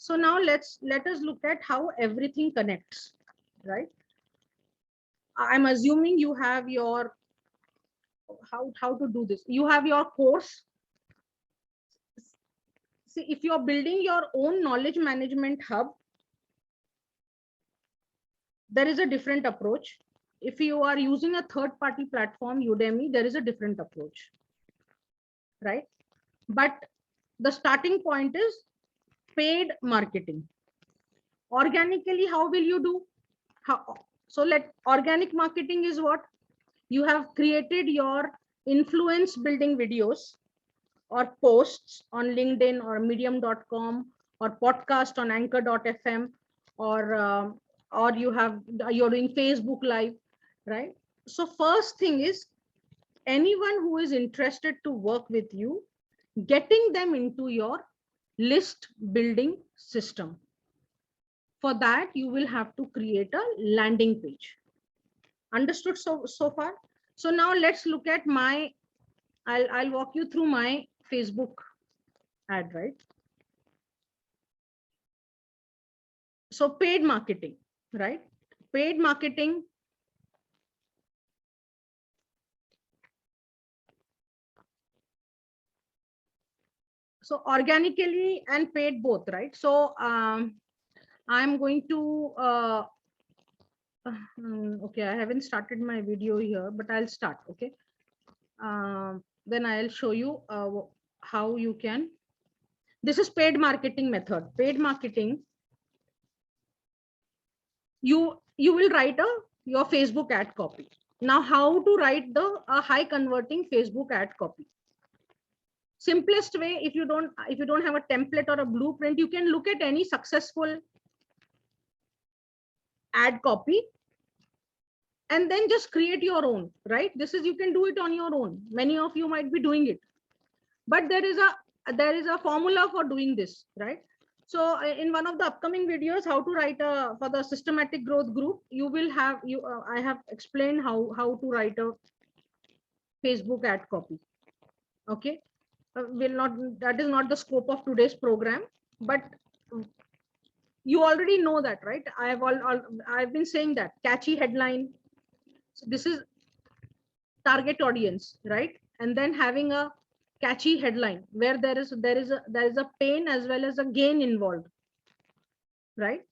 So now let us look at how everything connects, right? I'm assuming you have your how to do this. You have your course. See, if you're building your own knowledge management hub, there is a different approach. If you are using a third-party platform, Udemy, there is a different approach, right? But the starting point is paid marketing. Organically, how will you do? So let organic marketing is what? You have created your influence building videos or posts on LinkedIn or medium.com or podcast on anchor.fm or you're doing Facebook live, right? So first thing is anyone who is interested to work with you, getting them into your list building system. For that, you will have to create a landing page. Understood so far? So now let's look at my, I'll walk you through my Facebook ad, right? So paid marketing, right? Paid marketing. So organically and paid both, right? So I'm going to, okay, I haven't started my video here, but I'll start, okay? Then I'll show you how you can. This is paid marketing method. Paid marketing, you will write your Facebook ad copy. Now, how to write the high converting Facebook ad copy? Simplest way, if you don't have a template or a blueprint, you can look at any successful ad copy and then just create your own, right? This is, you can do it on your own. Many of you might be doing it, but there is a formula for doing this, right? So in one of the upcoming videos, how to write for the systematic growth group, you will have I have explained how to write a Facebook ad copy. Okay, that is not the scope of today's program, but you already know that, right? I've been saying that catchy headline. So this is target audience, right? And then having a catchy headline where there is a pain as well as a gain involved, right?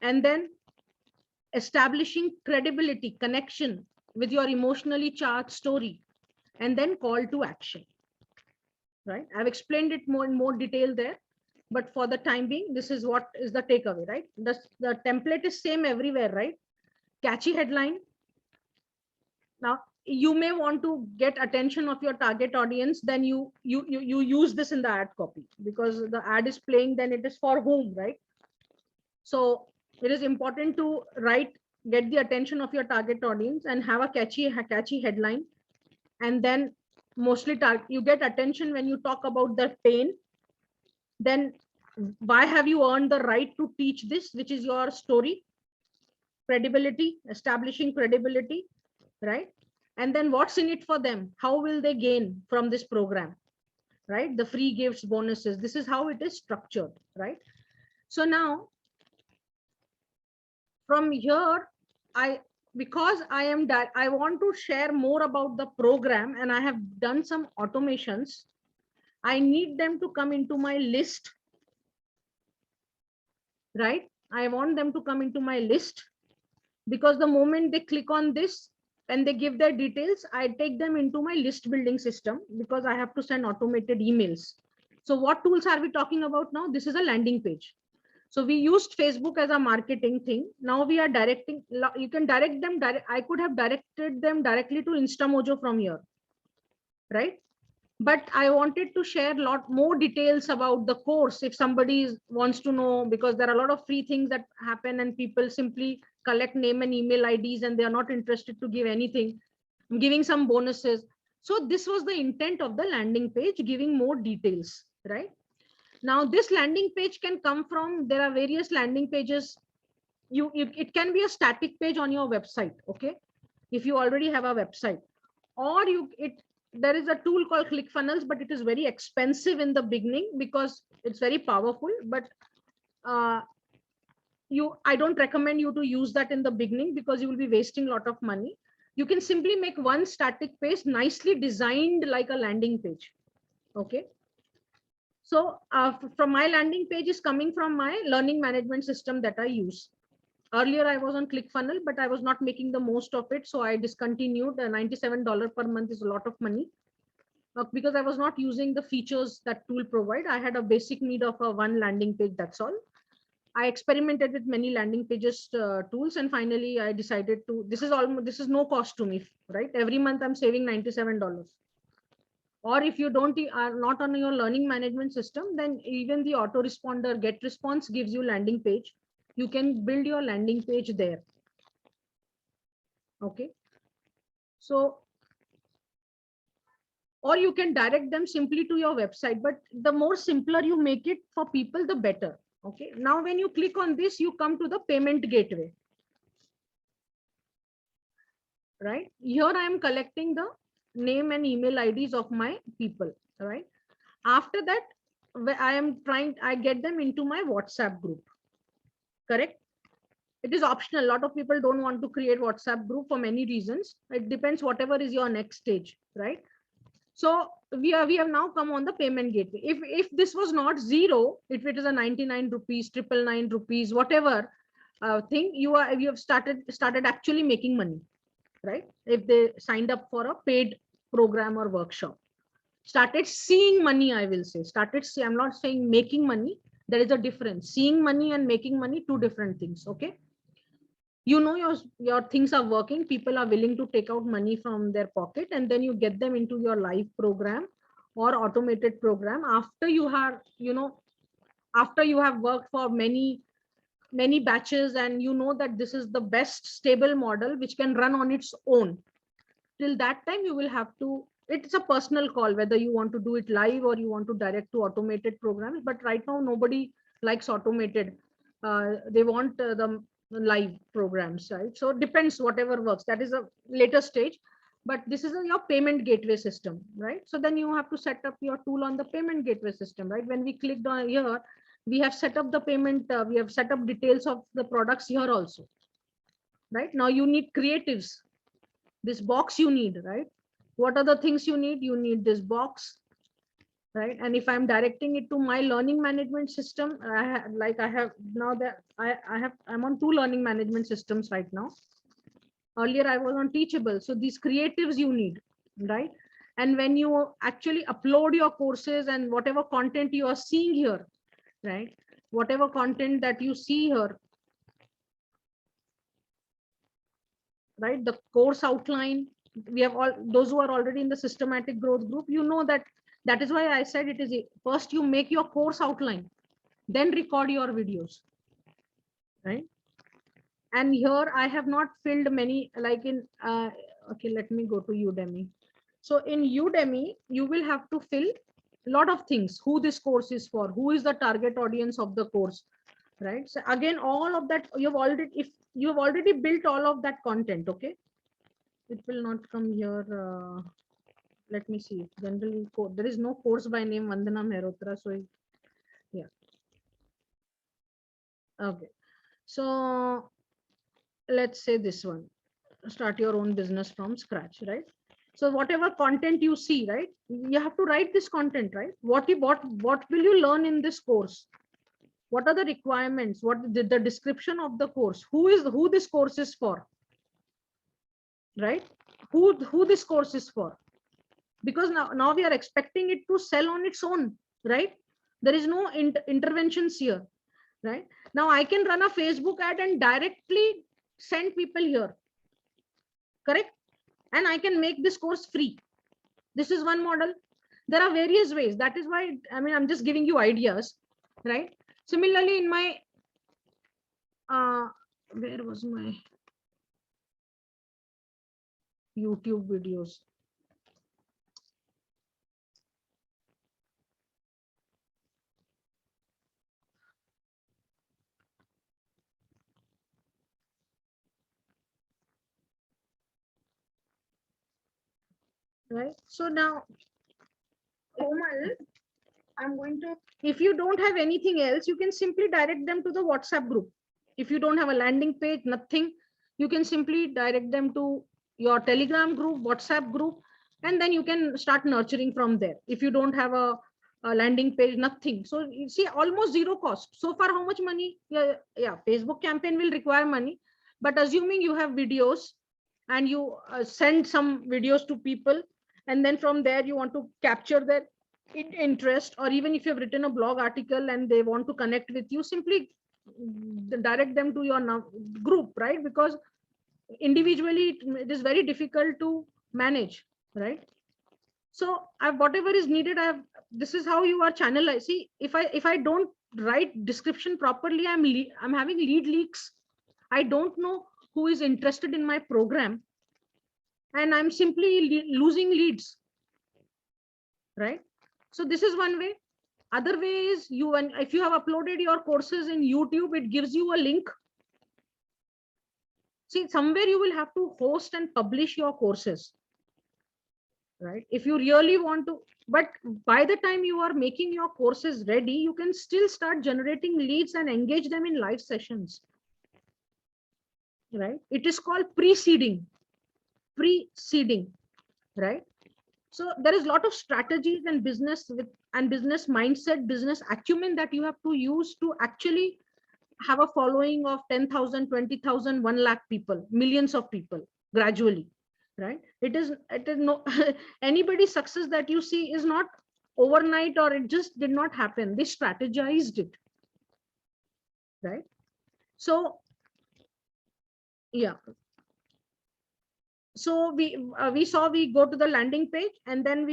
And then establishing credibility, connection with your emotionally charged story, and then call to action, right? I've explained it more in more detail there, but for the time being, this is what is the takeaway, right? The template is same everywhere, right? Catchy headline. Now you may want to get attention of your target audience, then you use this in the ad copy, because the ad is playing, then it is for whom, right? So it is important to get the attention of your target audience and have a catchy headline, and then mostly you get attention when you talk about the pain. Then why have you earned the right to teach this, which is your story? Credibility, establishing credibility, right? And then what's in it for them? How will they gain from this program, right? The free gifts, bonuses. This is how it is structured, right? So now from here, because I want to share more about the program and I have done some automations, I need them to come into my list, right? I want them to come into my list, because the moment they click on this and they give their details, I take them into my list building system, because I have to send automated emails. So what tools are we talking about now? This is a landing page. So we used Facebook as a marketing thing. Now we are directing, you can direct them, I could have directed them directly to Instamojo from here, right? But I wanted to share a lot more details about the course if somebody wants to know, because there are a lot of free things that happen and people simply collect name and email IDs and they are not interested to give anything. I'm giving some bonuses. So this was the intent of the landing page, giving more details, right? Now this landing page can come from, there are various landing pages. It can be a static page on your website, okay? If you already have a website, or there is a tool called ClickFunnels, but it is very expensive in the beginning because it's very powerful. But uh, I don't recommend you to use that in the beginning because you will be wasting a lot of money. You can simply make one static page nicely designed like a landing page. Okay. So from my landing page is coming from my learning management system that I use. Earlier I was on ClickFunnels, but I was not making the most of it. So I discontinued. $97 per month is a lot of money because I was not using the features that tool provide. I had a basic need of a one landing page. That's all. I experimented with many landing pages tools, and finally I decided to. This is no cost to me, right? Every month I'm saving $97. Or if you don't are not on your learning management system, then even the autoresponder get response gives you landing page. You can build your landing page there. Okay. So, or you can direct them simply to your website, but the more simpler you make it for people, the better. Okay. Now, when you click on this, you come to the payment gateway. Right here I am collecting the name and email IDs of my people. Right after that, I get them into my WhatsApp group. Correct. It is optional. A lot of people don't want to create WhatsApp group for many reasons. It depends whatever is your next stage. Right. So we have now come on the payment gateway. If this was not zero, if it is a 99 rupees, 999 rupees, whatever thing, you have started actually making money. Right. If they signed up for a paid program or workshop, started seeing money, I will say I'm not saying making money. There is a difference. Seeing money and making money, two different things. Okay. Your things are working, people are willing to take out money from their pocket, and then you get them into your live program or automated program after you have after you have worked for many batches, and you know that this is the best stable model which can run on its own. Till that time you will have to, it's a personal call whether you want to do it live or you want to direct to automated programs. But right now nobody likes automated. They want the live programs, right? So it depends, whatever works, that is a later stage. But this is your payment gateway system, right? So then you have to set up your tool on the payment gateway system, right? When we clicked on here, we have set up the payment, we have set up details of the products here also. Right now you need creatives. This box you need, right? What are the things you need? You need this box, right? And if I'm directing it to my learning management system, I have now that I'm on two learning management systems right now. Earlier I was on Teachable. So these creatives you need, right? And when you actually upload your courses and whatever content you are seeing here, right? Whatever content that you see here, right? The course outline, we have all those who are already in the systematic growth group, that is why I said it is first you make your course outline, then record your videos, right? And here I have not filled many, like in okay, let me go to Udemy. So in Udemy you will have to fill a lot of things, who this course is for, who is the target audience of the course, right? So again, all of that if you have already built all of that content. Okay, it will not come here. Let me see. General code. There is no course by name Vandana Mehrotra. So yeah. Okay. So let's say this one. Start your own business from scratch, right? So whatever content you see, right? You have to write this content, right? What will you learn in this course? What are the requirements? What the description of the course? Who this course is for? Right? Who this course is for? Because now we are expecting it to sell on its own, right? There is no interventions here, right? Now I can run a Facebook ad and directly send people here. Correct. And I can make this course free. This is one model. There are various ways. That is why, I mean, I'm just giving you ideas, right? Similarly, in my where was my YouTube videos? Right. So now, Komal, I'm going to, if you don't have anything else, you can simply direct them to the WhatsApp group. If you don't have a landing page, nothing, you can simply direct them to your Telegram group, WhatsApp group, and then you can start nurturing from there. If you don't have a landing page, nothing. So you see, almost zero cost. So far, how much money? Yeah, Facebook campaign will require money, but assuming you have videos and you send some videos to people, and then from there you want to capture their interest, or even if you have written a blog article and they want to connect with you, simply direct them to your group, right? Because individually it is very difficult to manage, right? So whatever is needed, this is how you are channelized. See, if I don't write description properly, I'm having lead leaks. I don't know who is interested in my program, and I'm simply losing leads, right? So this is one way. Other way is, you, and if you have uploaded your courses in YouTube, it gives you a link. See, somewhere you will have to host and publish your courses, right? If you really want to, but by the time you are making your courses ready, you can still start generating leads and engage them in live sessions, right? It is called preceding, right? So there is a lot of strategies and business mindset, business acumen that you have to use to actually have a following of 10,000, 20,000, 1 lakh people, millions of people gradually, right? It is no, anybody's success that you see is not overnight, or it just did not happen. They strategized it, right? So yeah, so we go to the landing page, and then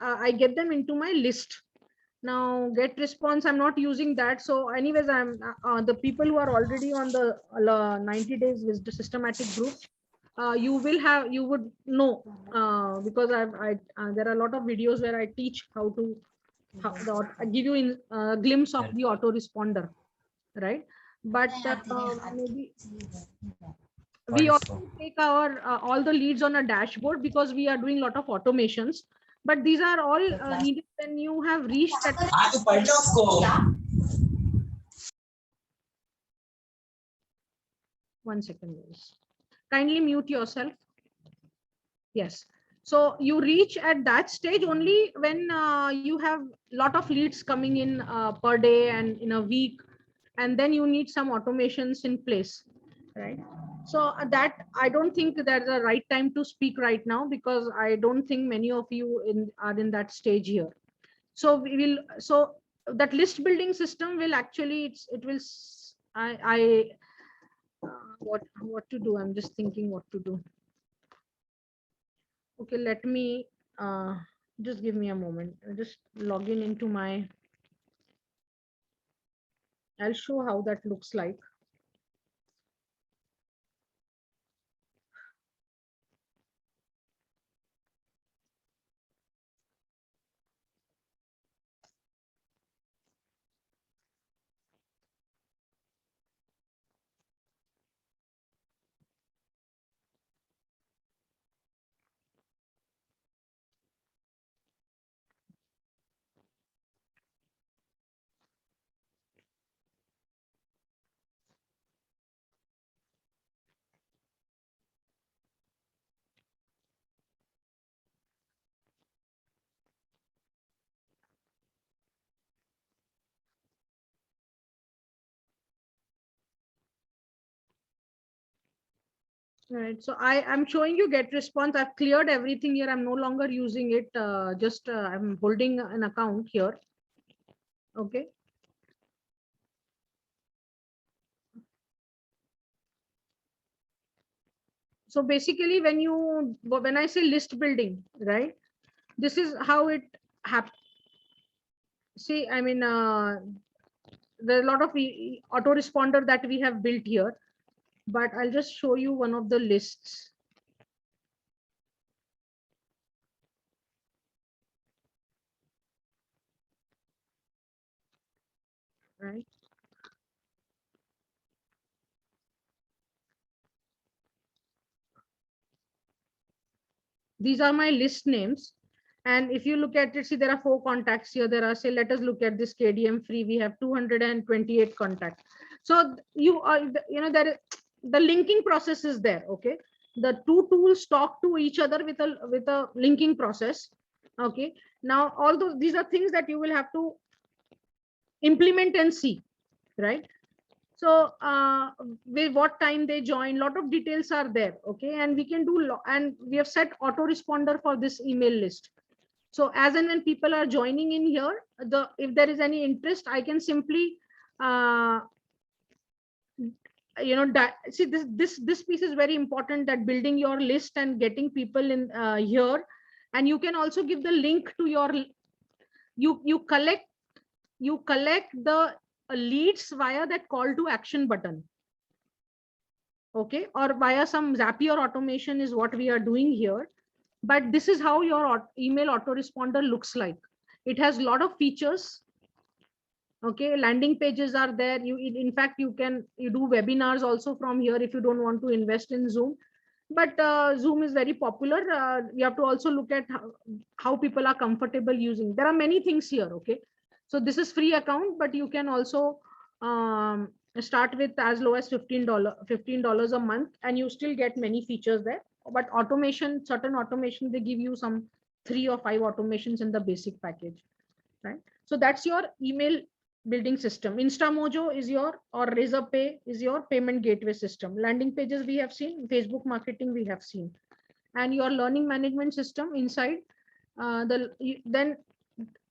I get them into my list. Now get response, I'm not using that. So anyways, I'm the people who are already on the 90 days with the systematic group, you would know, because there are a lot of videos where I teach how to, I give you in glimpse of the autoresponder, right? But maybe we also take our all the leads on a dashboard, because we are doing a lot of automations. But these are all needed when you have reached that. One second, please. Kindly mute yourself. Yes. So you reach at that stage only when you have lot of leads coming in per day and in a week, and then you need some automations in place, right? So that, I don't think that's the right time to speak right now, because I don't think many of you are in that stage here. So so that list building system will actually, it will, what to do? I'm just thinking what to do. Okay, let me just give me a moment. I'll just log in into my, I'll show how that looks like. Right. So I'm showing you get response. I've cleared everything here. I'm no longer using it. Just I'm holding an account here. Okay. So basically, when I say list building, right, this is how it happens. See, I mean, there are a lot of autoresponder that we have built here, but I'll just show you one of the lists. Right. These are my list names. And if you look at it, see, there are 4 contacts here. There are, say, let us look at this KDM free. We have 228 contacts. So you are, there is, the linking process is there. Okay. The two tools talk to each other with a linking process. Okay. Now, all these are things that you will have to implement and see, right? So with what time they join, lot of details are there. Okay. And we can do, and we have set autoresponder for this email list. So as and when people are joining in here, if there is any interest, I can simply uh, see, this piece is very important, that building your list and getting people in here. And you can also give the link to your, you collect the leads via that call to action button. Okay. Or via some Zapier automation is what we are doing here. But this is how your email autoresponder looks like. It has a lot of features. Okay. Landing pages are there. In fact, you do webinars also from here if you don't want to invest in Zoom. But Zoom is very popular. You have to also look at how people are comfortable using. There are many things here. Okay. So this is free account, but you can also start with as low as $15 a month, and you still get many features there. But automation, certain automation, they give you some 3 or 5 automations in the basic package, right? So that's your email building system. InstaMojo is your, or Razorpay is your payment gateway system. Landing pages we have seen, Facebook marketing we have seen, and your learning management system inside. Then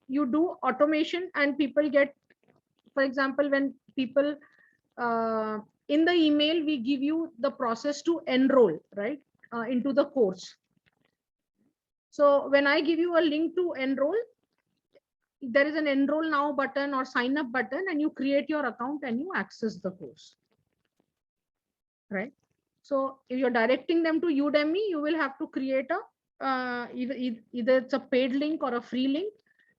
you do automation, and people get, for example, when people in the email, we give you the process to enroll, right, into the course. So when I give you a link to enroll, there is an enroll now button or sign up button, and you create your account and you access the course, right? So if you're directing them to Udemy, you will have to create a either it's a paid link or a free link.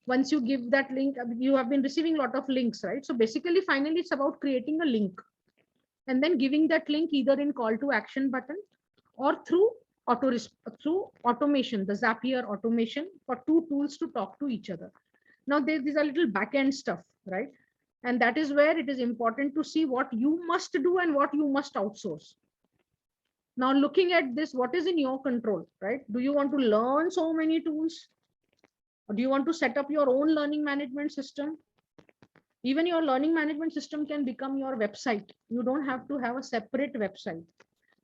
Once you give that link, you have been receiving a lot of links, right? So basically, finally, it's about creating a link and then giving that link either in call to action button or through automation, the Zapier automation, for 2 tools to talk to each other. Now, these are little back-end stuff, right? And that is where it is important to see what you must do and what you must outsource. Now, looking at this, what is in your control, right? Do you want to learn so many tools? Or do you want to set up your own learning management system? Even your learning management system can become your website. You don't have to have a separate website,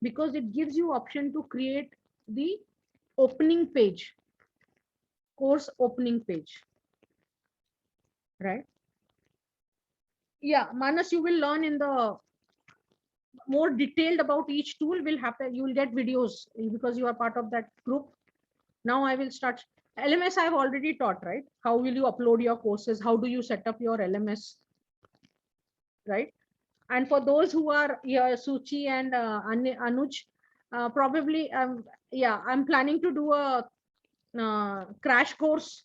because it gives you option to create the opening page, course opening page, right? Yeah, Manas, you will learn in the more detailed about each tool will happen. You will get videos because you are part of that group. Now I will start. LMS I've already taught, right? How will you upload your courses? How do you set up your LMS, right? And for those who are here, Suchi and Anuj, probably, yeah, I'm planning to do a crash course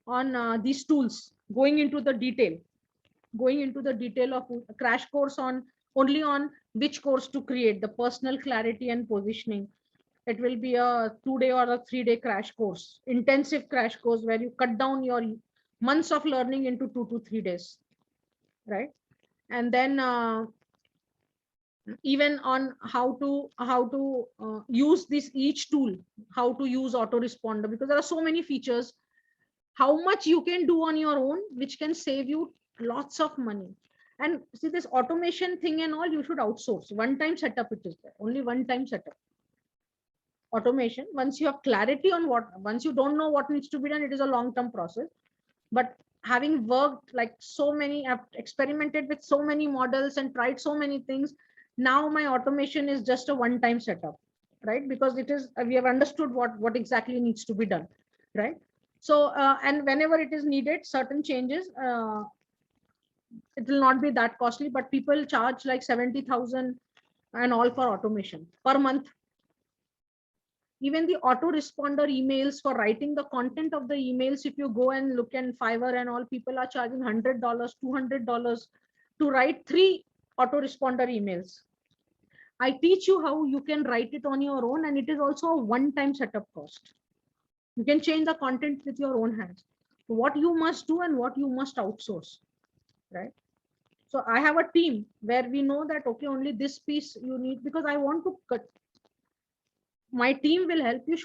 on these tools, going into the detail of a crash course on only on which course to create, the personal clarity and positioning. It will be a 2-day or a 3-day crash course, intensive crash course, where you cut down your months of learning into 2 to 3 days, right? And then even on how to use this each tool, how to use autoresponder, because there are so many features, how much you can do on your own, which can save you lots of money. And see, this automation thing and all, you should outsource. One time setup, it is there, only one time setup. Automation, once you have clarity on once you don't know what needs to be done, it is a long-term process. But having worked like so many, I've experimented with so many models and tried so many things. Now my automation is just a one-time setup, right? Because it is, we have understood what exactly needs to be done, right? So, and whenever it is needed, certain changes, it will not be that costly, but people charge like 70,000 and all for automation per month. Even the autoresponder emails, for writing the content of the emails, if you go and look in Fiverr and all, people are charging $100, $200 to write 3 autoresponder emails. I teach you how you can write it on your own, and it is also a one-time setup cost. You can change the content with your own hands. What you must do and what you must outsource, right? So I have a team where we know that, okay, only this piece you need, because I want to cut. My team will help you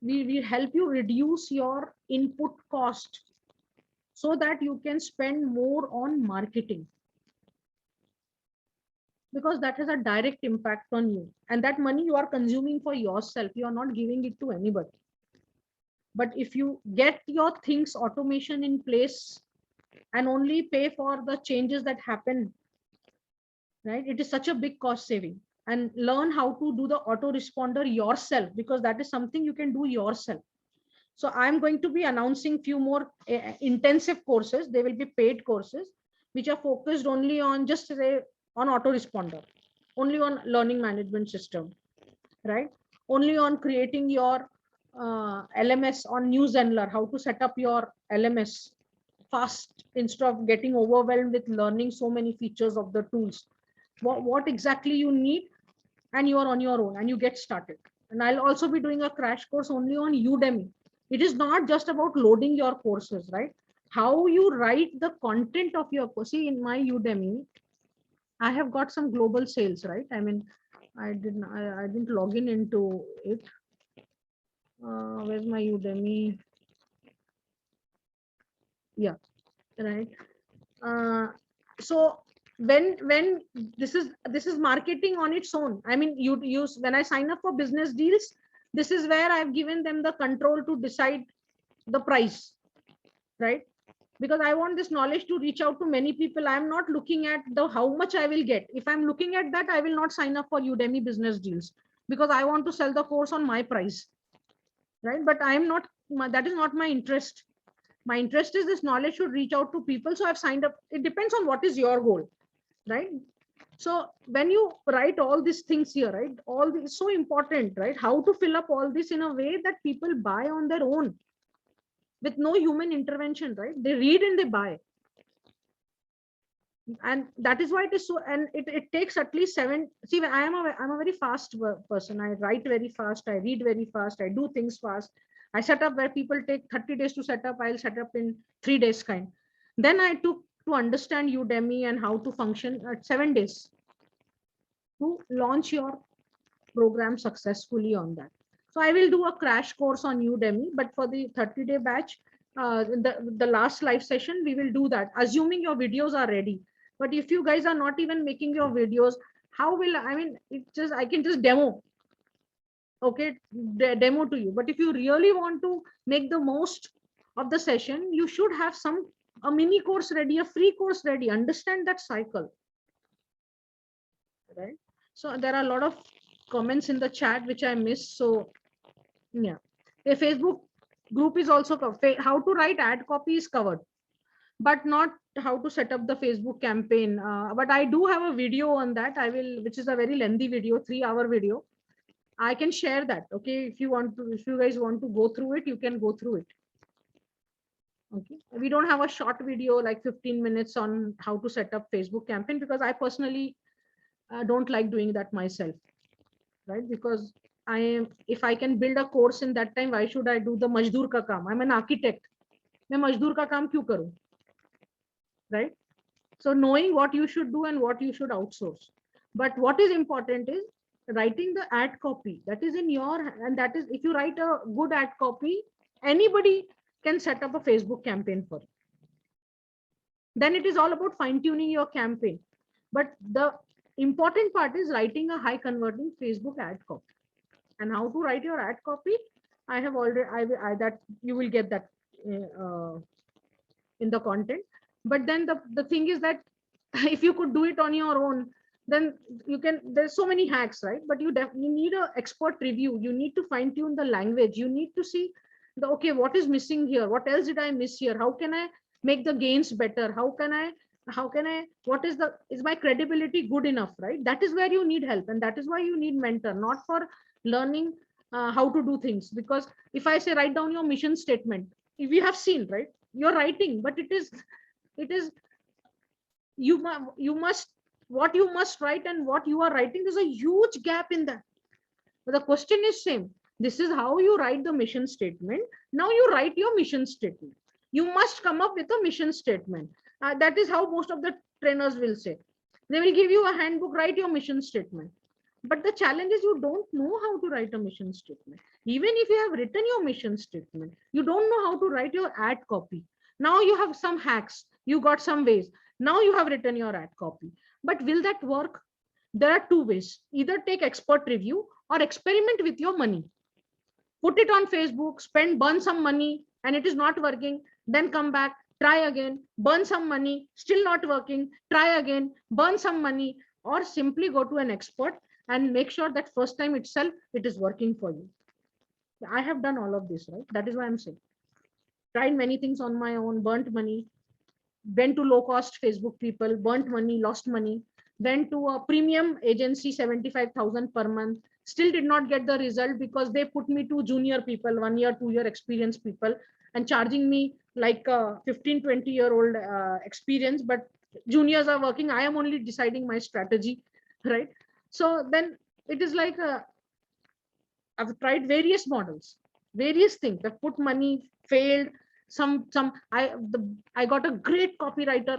we help you reduce your input cost so that you can spend more on marketing, because that has a direct impact on you, and that money you are consuming for yourself, you are not giving it to anybody. But if you get your things automation in place and only pay for the changes that happen, right, it is such a big cost saving. And learn how to do the autoresponder yourself, because that is something you can do yourself. So I'm going to be announcing few more intensive courses. They will be paid courses which are focused only on, just say, on autoresponder, only on learning management system, right? Only on creating your LMS on Newsendler, how to set up your LMS fast instead of getting overwhelmed with learning so many features of the tools. What exactly you need, and you are on your own and you get started. And I'll also be doing a crash course only on Udemy. It is not just about loading your courses, right? How you write the content of your course. See, in my Udemy, I have got some global sales, right? I mean, I didn't log in into it. Where's my Udemy? Yeah, right. Uh, so when this is marketing on its own. I mean, you use, when I sign up for business deals, this is where I've given them the control to decide the price, right? Because I want this knowledge to reach out to many people. I'm not looking at the how much I will get. If I'm looking at that, I will not sign up for Udemy business deals, because I want to sell the course on my price, right? But I'm not, that is not my interest. My interest is this knowledge should reach out to people, so I've signed up. It depends on what is your goal, right? So when you write all these things here, right, all this is so important, right? How to fill up all this in a way that people buy on their own with no human intervention, right? They read and they buy. And that is why it is so, and it takes at least 7. See, I'm a very fast person. I write very fast, I read very fast, I do things fast. I set up where people take 30 days to set up, I'll set up in 3 days kind. Then I took to understand Udemy and how to function at 7 days to launch your program successfully on that. So I will do a crash course on Udemy, but for the 30-day batch, the last live session, we will do that, assuming your videos are ready. But if you guys are not even making your videos, how will, I mean, I can just demo, okay, demo to you. But if you really want to make the most of the session, you should have a mini course ready, a free course ready, understand that cycle, right? So there are a lot of comments in the chat which I missed. So yeah, a Facebook group is also covered. How to write ad copy is covered, but not how to set up the Facebook campaign. But I do have a video on that. I will, which is a very lengthy video, 3-hour video. I can share that. Okay, if you want to, if you guys want to go through it, you can go through it. Okay, we don't have a short video like 15 minutes on how to set up Facebook campaign, because I personally don't like doing that myself, right? Because I am, if I can build a course in that time, why should I do the majdoor ka kaam? I'm an architect. मैं मजदूर का काम क्यों करूं, right? So knowing what you should do and what you should outsource. But what is important is writing the ad copy that is in your, and that is, if you write a good ad copy, anybody can set up a Facebook campaign for it. Then it is all about fine tuning your campaign. But the important part is writing a high converting Facebook ad copy. And how to write your ad copy, I have already, that you will get that in the content. But then the thing is that if you could do it on your own, then you can, there's so many hacks, right? But you need a expert review. You need to fine tune the language. You need to see the, okay, what is missing here? What else did I miss here? How can I make the gains better? How can I, what is the, is my credibility good enough, right? That is where you need help. And that is why you need mentor, not for learning how to do things. Because if I say, write down your mission statement, if you have seen, right, you're writing, but it is you must, what you must write and what you are writing, there's a huge gap in that. But the question is same. This is how you write the mission statement. Now you write your mission statement. You must come up with a mission statement. That is how most of the trainers will say. They will give you a handbook, write your mission statement. But the challenge is you don't know how to write a mission statement. Even if you have written your mission statement, you don't know how to write your ad copy. Now you have some hacks, you got some ways. Now you have written your ad copy. But will that work? There are two ways. Either take expert review or experiment with your money. Put it on Facebook, burn some money, and it is not working. Then come back, try again, burn some money, still not working, try again, burn some money, or simply go to an expert and make sure that first time itself it is working for you. I have done all of this, right? That is why I'm saying. Tried many things on my own, burnt money, went to low cost Facebook people, burnt money, lost money, went to a premium agency, 75,000 per month, still did not get the result because they put me to junior people, 1 year, 2 year experienced people, and charging me like a 15, 20-year-old experience, but juniors are working. I am only deciding my strategy, right? So then it is like, I've tried various models, various things. I've put money, failed. I got a great copywriter.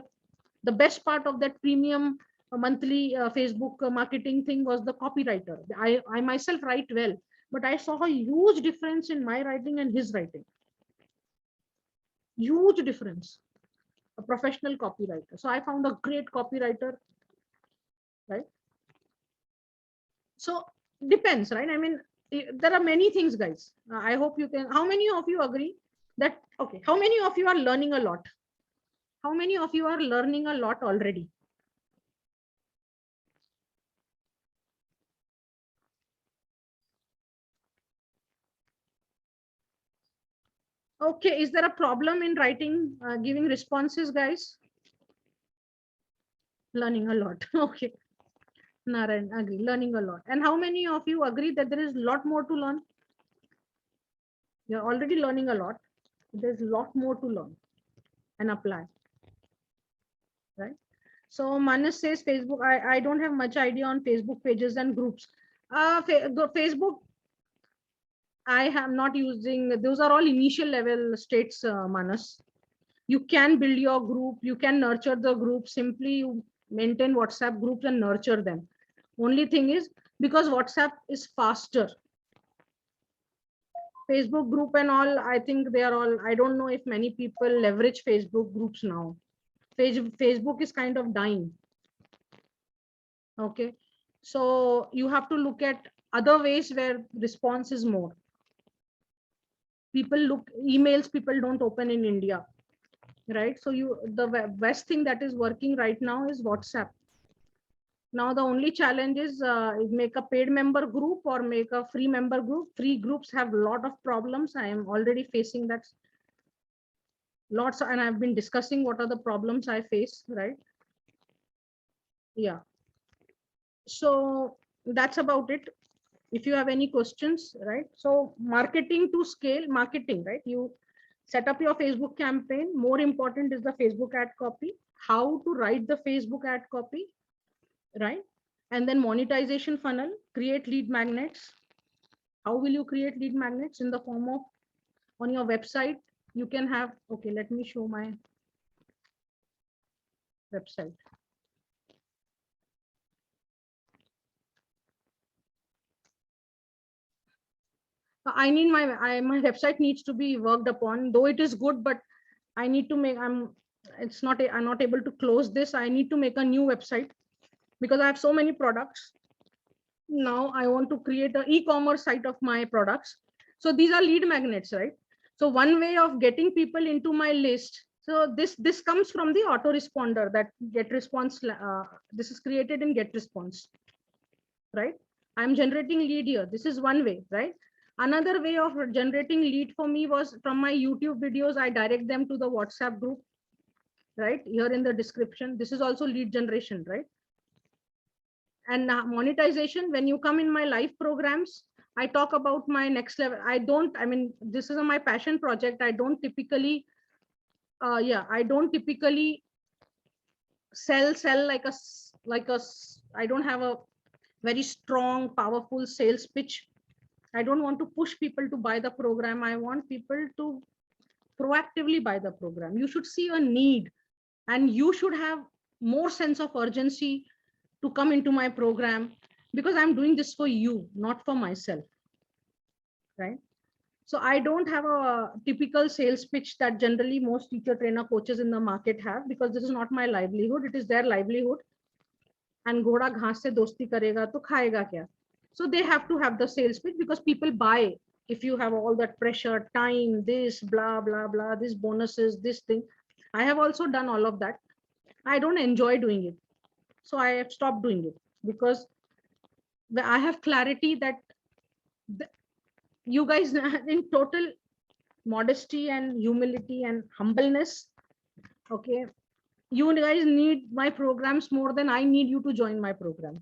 The best part of that premium monthly Facebook marketing thing was the copywriter. I myself write well, but I saw a huge difference in my writing and his writing. Huge difference. A professional copywriter. So I found a great copywriter, right? So depends, right? I mean, there are many things, guys. I hope you can. How many of you agree that, okay, how many of you are learning a lot? How many of you are learning a lot already? Okay, is there a problem in writing, giving responses, guys? Learning a lot. Okay, Narayan, agree, learning a lot. And how many of you agree that there is a lot more to learn? You're already learning a lot. There's a lot more to learn and apply, right? So Manas says Facebook, I don't have much idea on Facebook pages and groups. Facebook, I am not using, those are all initial level states, Manas. You can build your group, you can nurture the group, simply you maintain WhatsApp groups and nurture them. Only thing is, because WhatsApp is faster, Facebook group and all, I think they are all, I don't know if many people leverage Facebook groups now. Facebook is kind of dying. Okay, so you have to look at other ways where response is more. People look, emails people don't open in India, right? So the best thing that is working right now is WhatsApp. Now the only challenge is make a paid member group or make a free member group. Free groups have a lot of problems. I am already facing that lots, and I've been discussing what are the problems I face, right? Yeah, so that's about it. If you have any questions, right? So marketing to scale, marketing, right? You set up your Facebook campaign. More important is the Facebook ad copy, how to write the Facebook ad copy, right? And then monetization funnel, create lead magnets. How will you create lead magnets? In the form of, on your website you can have, okay, let me show my website. I need my website needs to be worked upon, though it is good, but I need to make, I'm not able to close this. I need to make a new website because I have so many products. Now I want to create an e-commerce site of my products. So these are lead magnets, right? So one way of getting people into my list. So this comes from the autoresponder, that get response. This is created in get response, right? I'm generating lead here. This is one way, right? Another way of generating lead for me was from my YouTube videos. I direct them to the WhatsApp group, right? Here in the description. This is also lead generation, right? And monetization, when you come in my live programs, I talk about my next level. I mean, this is my passion project. I don't typically, I don't typically sell like a, I don't have a very strong, powerful sales pitch. I don't want to push people to buy the program. I want people to proactively buy the program. You should see a need, and you should have more sense of urgency to come into my program, because I'm doing this for you, not for myself, right? So I don't have a typical sales pitch that generally most teacher trainer coaches in the market have, because this is not my livelihood, it is their livelihood. And घोड़ा घास से दोस्ती करेगा तो खाएगा क्या? So they have to have the sales pitch, because people buy if you have all that pressure, time, this, blah, blah, blah, this bonuses, this thing. I have also done all of that. I don't enjoy doing it. So I have stopped doing it, because I have clarity that you guys, in total modesty and humility and humbleness, okay, you guys need my programs more than I need you to join my program,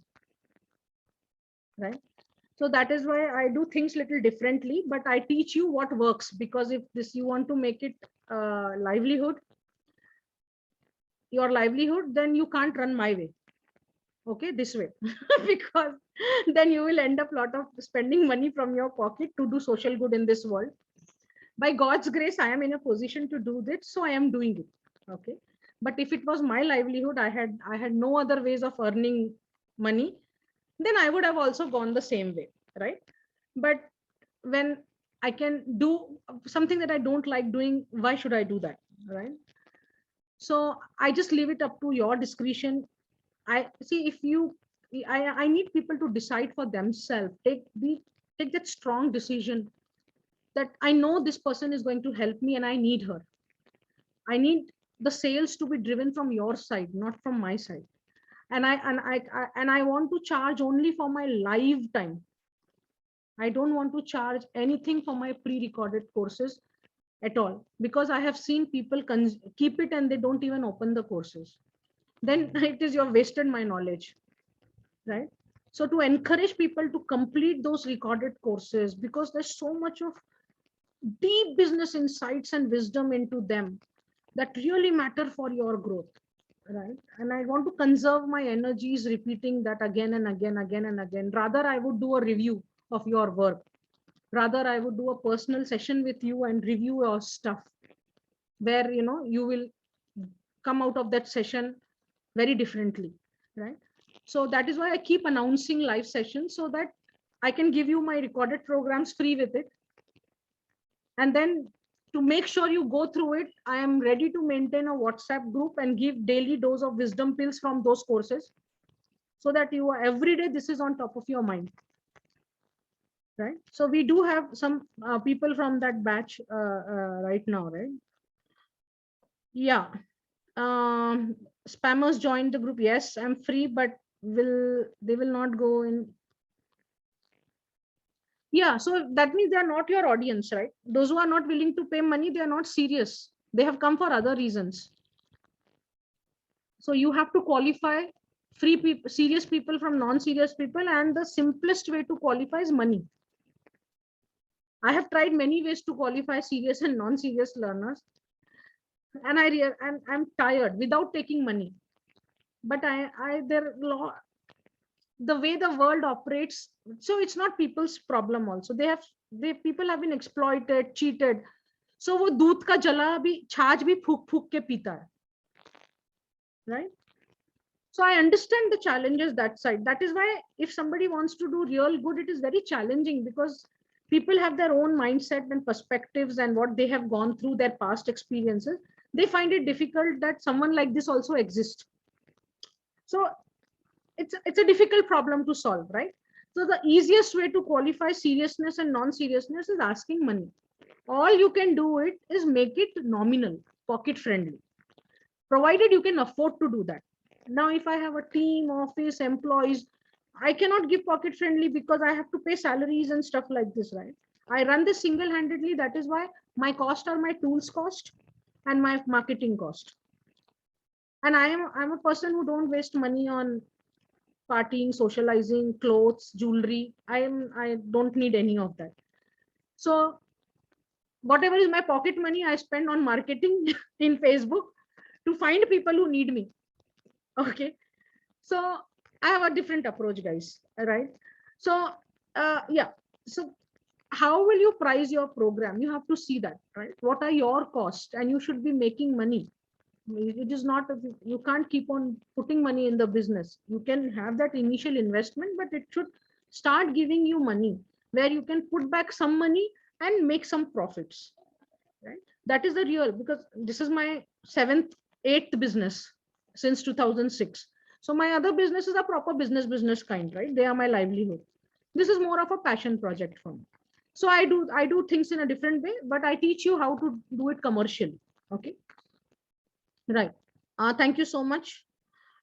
right? So that is why I do things little differently, but I teach you what works, because if this you want to make it livelihood, your livelihood, then you can't run my way, okay, this way. Because then you will end up lot of spending money from your pocket to do social good in this world. By God's grace, I am in a position to do this, so I am doing it, okay. But if it was my livelihood, I had no other ways of earning money, then I would have also gone the same way, right? But when I can do something that I don't like doing, why should I do that, right? So I just leave it up to your discretion. I see, if you, I need people to decide for themselves. Take that strong decision that I know this person is going to help me and I need her. I need the sales to be driven from your side, not from my side. And I want to charge only for my live time. I don't want to charge anything for my pre-recorded courses at all, because I have seen people keep it and they don't even open the courses. Then it is you've wasted my knowledge, right? So to encourage people to complete those recorded courses, because there's so much of deep business insights and wisdom into them that really matter for your growth, right? And I want to conserve my energies repeating that again and again, again and again. Rather, I would do a review of your work. Rather, I would do a personal session with you and review your stuff, where you will come out of that session very differently, right? So that is why I keep announcing live sessions, so that I can give you my recorded programs free with it. And then, to make sure you go through it, I am ready to maintain a WhatsApp group and give daily dose of wisdom pills from those courses, so that you are every day, this is on top of your mind, right? So we do have some people from that batch right now, right? Yeah. Spammers joined the group. Yes, I'm free, but they will not go in. Yeah, so that means they are not your audience, right? Those who are not willing to pay money, they are not serious. They have come for other reasons. So you have to qualify free people, serious people from non-serious people, and the simplest way to qualify is money. I have tried many ways to qualify serious and non-serious learners, and I'm tired without taking money. But the way the world operates, so it's not people's problem. Also, people have been exploited, cheated. So वो दूध का जला भी छाछ भी फूक फूक के पीता है, right? So I understand the challenges that side. That is why if somebody wants to do real good, it is very challenging, because people have their own mindset and perspectives and what they have gone through, their past experiences. They find it difficult that someone like this also exists. So it's a difficult problem to solve, right? So the easiest way to qualify seriousness and non-seriousness is asking money. All you can do it is make it nominal, pocket friendly, provided you can afford to do that. Now, if I have a team, office, employees, I cannot give pocket friendly, because I have to pay salaries and stuff like this, right? I run this single-handedly. That is why my cost are my tools cost and my marketing cost. And I'm a person who don't waste money on partying, socializing, clothes, jewelry. I don't need any of that. So whatever is my pocket money, I spend on marketing in Facebook to find people who need me. Okay. So I have a different approach, guys. All right. So yeah. So how will you price your program? You have to see that, right? What are your costs? And you should be making money. It is not, you can't keep on putting money in the business. You can have that initial investment, but it should start giving you money where you can put back some money and make some profits, right? That is the real, because this is my seventh, eighth business since 2006. So my other businesses are proper business kind, right? They are my livelihood. This is more of a passion project for me. So I do things in a different way, but I teach you how to do it commercially. Okay, right. Thank you so much.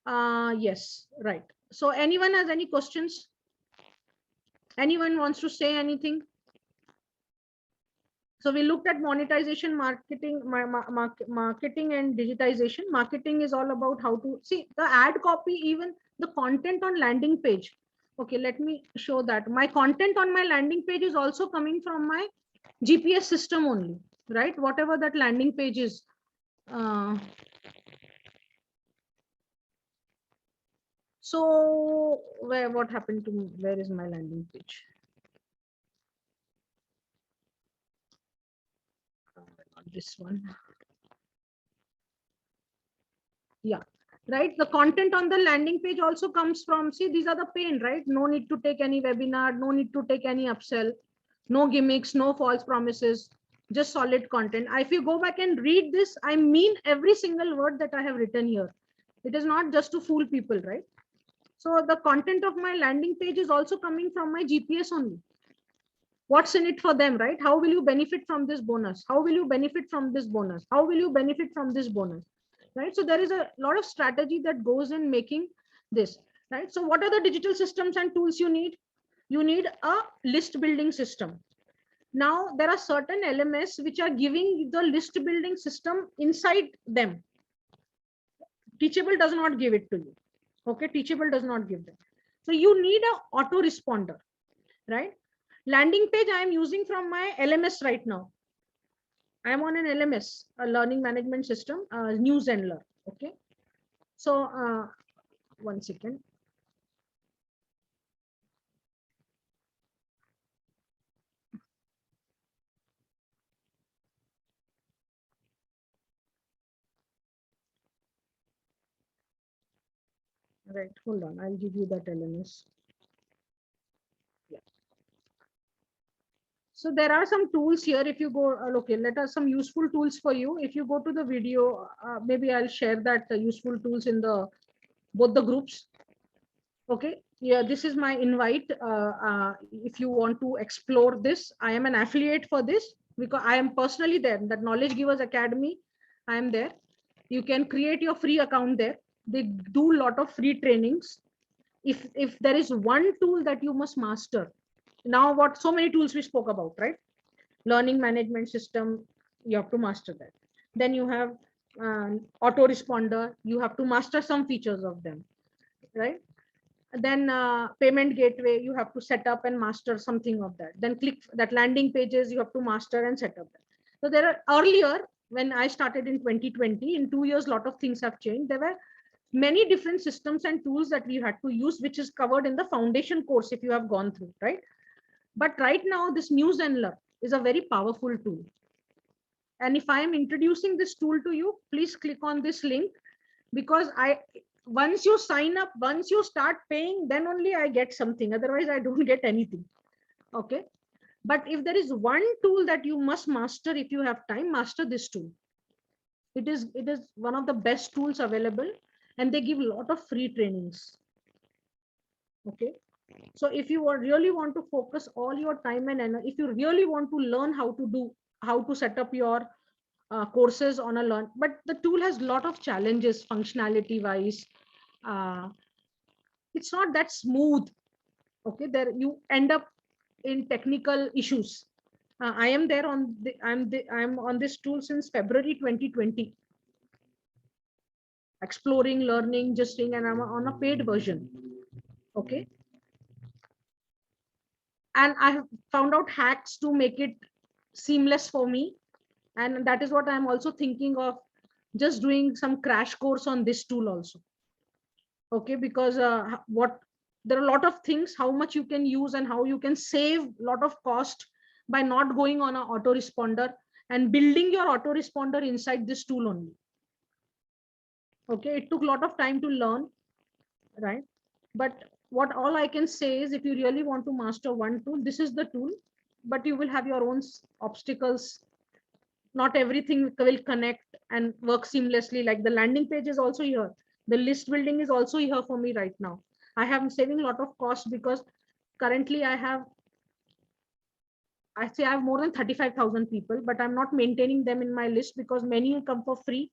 Yes, right. So anyone has any questions? Anyone wants to say anything? So we looked at monetization, marketing and digitization. Marketing is all about how to see the ad copy, even the content on landing page. Okay, let me show that. My content on my landing page is also coming from my GPS system only, right? Whatever that landing page is. So what happened to me? Where is my landing page? Not this one. Yeah, right. The content on the landing page also comes from, see, these are the pain, right? No need to take any webinar, no need to take any upsell, no gimmicks, no false promises, just solid content. If you go back and read this, I mean every single word that I have written here. It is not just to fool people, right? So the content of my landing page is also coming from my GPS only. What's in it for them, right? How will you benefit from this bonus? How will you benefit from this bonus? How will you benefit from this bonus? Right? So there is a lot of strategy that goes in making this, right? So what are the digital systems and tools you need? You need a list building system. Now there are certain LMS which are giving the list building system inside them. Teachable does not give it to you. Okay, Teachable does not give them. So you need a autoresponder, right? Landing page I am using from my LMS right now. I am on an LMS, a learning management system, News and Learn. Okay. So 1 second. Right. Hold on. I'll give you that LMS. Yeah. So there are some tools here. If you go, okay, let us some useful tools for you. If you go to the video, maybe I'll share that useful tools in the both the groups. Okay. Yeah, this is my invite. If you want to explore this, I am an affiliate for this because I am personally there. That Knowledge Givers Academy, I am there. You can create your free account there. They do a lot of free trainings. If there is one tool that you must master, now what so many tools we spoke about, right? Learning management system, you have to master that. Then you have autoresponder, you have to master some features of them, right? Then payment gateway, you have to set up and master something of that. Then click that landing pages, you have to master and set up that. So there are, earlier when I started in 2020, in 2 years a lot of things have changed. There were many different systems and tools that we had to use, which is covered in the foundation course if you have gone through, right? But right now this News and Learn is a very powerful tool. And if I am introducing this tool to you, please click on this link, because once you sign up, once you start paying, then only I get something. Otherwise, I don't get anything. Okay. But if there is one tool that you must master, if you have time, master this tool. It is one of the best tools available, and they give a lot of free trainings. Okay. So if you really want to focus all your time and energy, if you really want to learn how to set up your courses on a learn, but the tool has a lot of challenges functionality wise. It's not that smooth. Okay, there you end up in technical issues. I am there on I'm on this tool since February 2020, exploring, learning, just and I'm on a paid version. Okay, and I have found out hacks to make it seamless for me, and that is what I'm also thinking of, just doing some crash course on this tool also. Okay, because what there are a lot of things, how much you can use and how you can save a lot of cost by not going on an autoresponder and building your autoresponder inside this tool only. Okay, it took a lot of time to learn, right? But what all I can say is, if you really want to master one tool, this is the tool, but you will have your own obstacles. Not everything will connect and work seamlessly. Like the landing page is also here. The list building is also here for me right now. I am saving a lot of cost because currently I say I have more than 35,000 people, but I'm not maintaining them in my list because many come for free.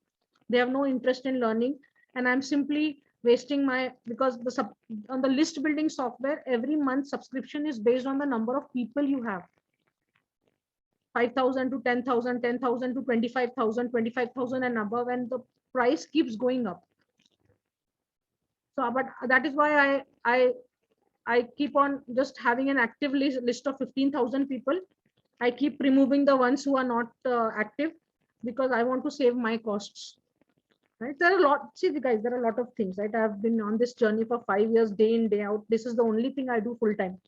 They have no interest in learning. And I'm simply wasting my, because on the list building software, every month subscription is based on the number of people you have. 5,000 to 10,000, 10,000 to 25,000, 25,000 and above, and the price keeps going up. So, but that is why I keep on just having an active list of 15,000 people. I keep removing the ones who are not active because I want to save my costs. Right? There are a lot. See, guys, there are a lot of things. Right? I've been on this journey for 5 years, day in, day out. This is the only thing I do full time.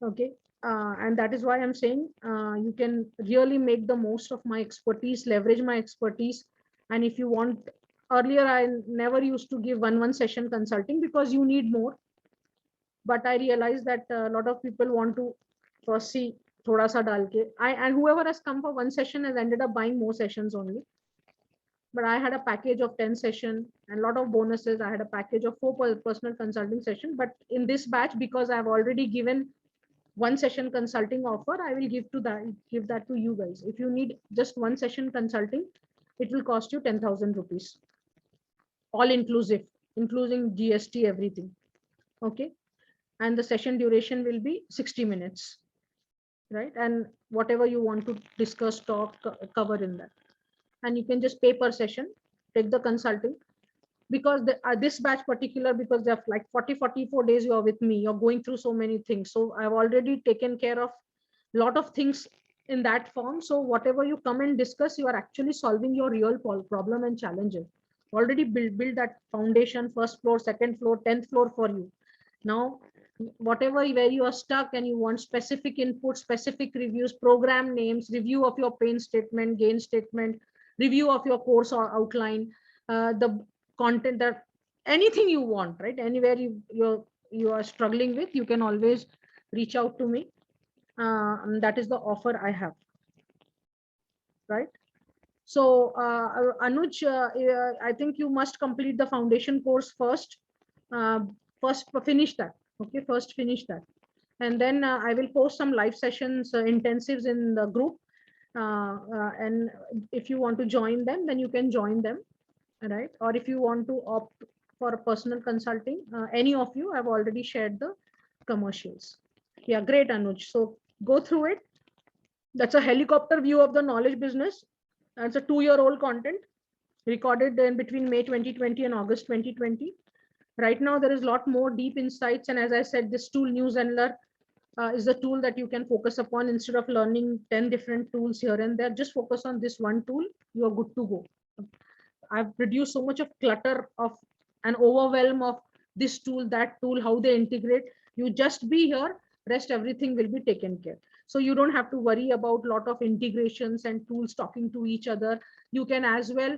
Okay. And that is why I'm saying you can really make the most of my expertise, leverage my expertise. And if you want, earlier I never used to give one session consulting because you need more. But I realized that a lot of people want to first see thoda sa dal ke. And whoever has come for one session has ended up buying more sessions only. But I had a package of 10 session and a lot of bonuses. I had a package of 4 personal consulting session. But in this batch, because I've already given one session consulting offer, I will give that to you guys. If you need just one session consulting, it will cost you 10,000 rupees, all inclusive, including GST, everything. Okay. And the session duration will be 60 minutes, right? And whatever you want to discuss, talk, cover in that. And you can just pay per session, take the consulting. Because this batch particular, because they're like 44 days you are with me, you're going through so many things. So I've already taken care of a lot of things in that form. So whatever you come and discuss, you are actually solving your real problem and challenges. Already build that foundation, first floor, second floor, 10th floor for you. Now, whatever where you are stuck and you want specific input, specific reviews, program names, review of your pain statement, gain statement, review of your course or outline, the content, that anything you want, right? Anywhere you are struggling with, you can always reach out to me. That is the offer I have, right? So Anuj, I think you must complete the foundation course first. First finish that. Okay, first finish that, and then I will post some live sessions, intensives in the group. And if you want to join them, then you can join them, right? Or if you want to opt for a personal consulting, any of you, I've already shared the commercials. Yeah, great, Anuj. So go through it. That's a helicopter view of the knowledge business. It's a 2-year-old content recorded in between May 2020 and August 2020. Right now, there is a lot more deep insights. And as I said, this tool, News Handler, is a tool that you can focus upon instead of learning 10 different tools here and there. Just focus on this one tool. You are good to go. I've reduced so much of clutter of an overwhelm of this tool, that tool, how they integrate. You just be here, rest everything will be taken care. So you don't have to worry about a lot of integrations and tools talking to each other. You can as well,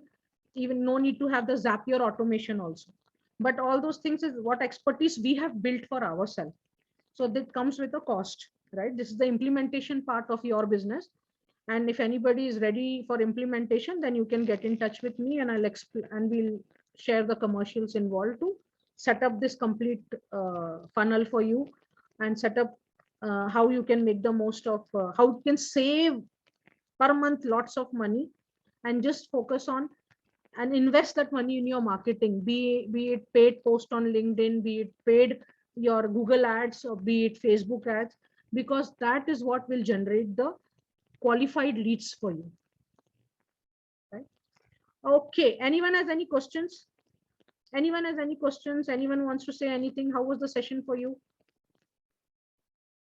even no need to have the Zapier automation also. But all those things is what expertise we have built for ourselves. So that comes with a cost, right? This is the implementation part of your business. And if anybody is ready for implementation, then you can get in touch with me and I'll explain, and we'll share the commercials involved to set up this complete funnel for you, and set up how you can make the most of how you can save per month lots of money, and just focus on and invest that money in your marketing, be it paid post on LinkedIn, be it paid your Google ads, or be it Facebook ads, because that is what will generate the qualified leads for you, right? Okay, anyone has any questions? Anyone has any questions? Anyone wants to say anything? How was the session for you?